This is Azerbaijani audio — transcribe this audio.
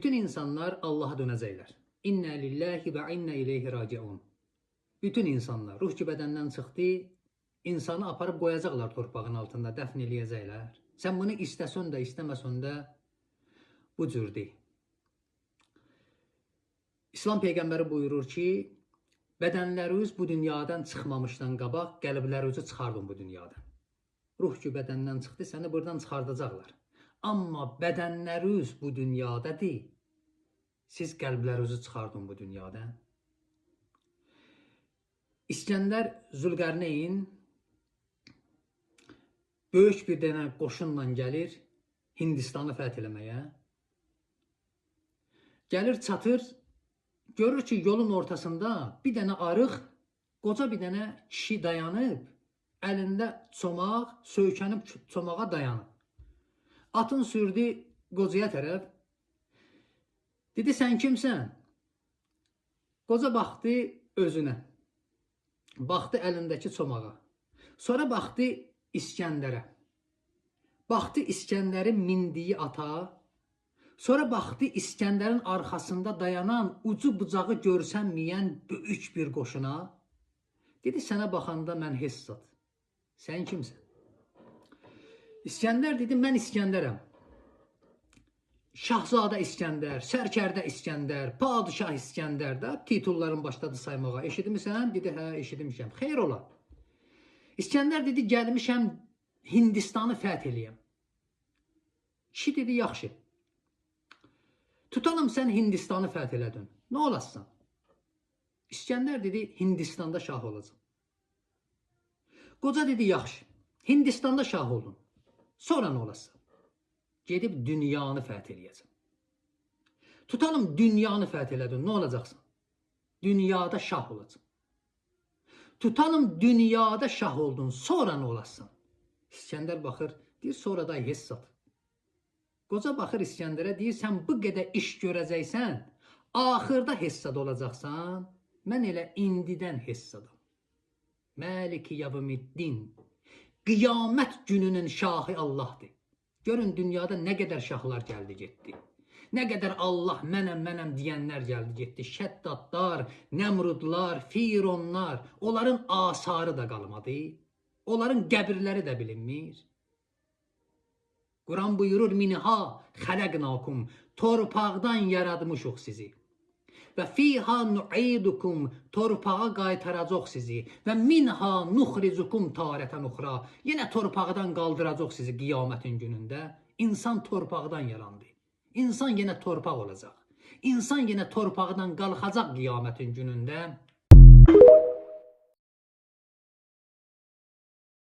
Bütün insanlar Allah'a dönəcəklər. İnna lillahi və inna ileyhi raciun. Bütün insanlar ruh ki bədəndən çıxdı, insanı aparıb qoyacaqlar torpağın altında, dəfn eləyəcəklər. Sən bunu istəsən də, istəməsən də bu cürdür. İslam Peyğəmbəri buyurur ki, bədənləriniz bu dünyadan çıxmamışdan qabaq qəlblərinizi çıxardın bu dünyadan. Ruh ki bədəndən çıxdı, səni buradan çıxardacaqlar. Amma bədənləriniz bu dünyadadır, siz qəlblərinizi çıxardın bu dünyadan. İskəndər Zülqərneyn böyük bir dənə qoşunla gəlir Hindistanı fəth eləməyə. Gəlir, çatır, görür ki yolun ortasında bir dənə arıq, qoca bir dənə kişi dayanıb, əlində çomaq, söykənib çomağa dayanıb. Atın sürdü qocaya tərəf. Dedi, sən kimsən? Qoca baxdı özünə. Baxdı əlindəki çomağa. Sonra baxdı İskəndərə. Baxdı İskəndərin mindiyi ata. Sonra baxdı İskəndərin arxasında dayanan, ucu bucağı görsənməyən böyük bir qoşuna. Dedi, sənə baxanda mən hissat. Sən kimsən? İskəndər dedi, mən İskəndərəm. Şahzadə İskəndər, sərkərdə İskəndər, padişah İskəndər də titulların başladı saymağa. Eşitmisən? Dedi, hə, eşitmişəm. Xeyr ola. İskəndər dedi, gəlmişəm Hindistanı fəth eləyəm. Kişi dedi, yaxşı. Tutalım sən Hindistanı fəth elədin. Nə olasın? İskəndər dedi, Hindistanda şah olacaq. Qoca dedi, yaxşı. Hindistanda şah oldun. Sonra nə olasın? Gedib dünyanı fəth eləyəcəm. Tutalım dünyanı fəth elədin, nə olacaqsın? Dünyada şah olacaq. Tutalım dünyada şah oldun, sonra nə olasın? İskəndər baxır, deyir, sonra da hissat. Qoca baxır İskəndərə, deyir, sən bu qədər iş görəcəksən, axırda hissat olacaqsan, mən elə indidən hissadam. Məliki yevmiddin, qiyamət gününün şahı Allahdır. Görün dünyada nə qədər şahlar gəldi getdi. Nə qədər Allah mənəm deyənlər gəldi getdi. Şəddadlar, Nəmrudlar, Fironlar, onların asarı da qalmadı. Onların qəbirləri də bilinmir. Quran buyurur, minha xələqnakum, torpaqdan yaratmışıq sizi. Və fiha nu'idukum, torpağa qaytaracaq sizi. Və minha nuxrizukum tarətən uxra, yenə torpaqdan qaldıracaq sizi qiyamətin günündə. İnsan torpaqdan yarandı. İnsan yenə torpaq olacaq. İnsan yenə torpaqdan qalxacaq qiyamətin günündə.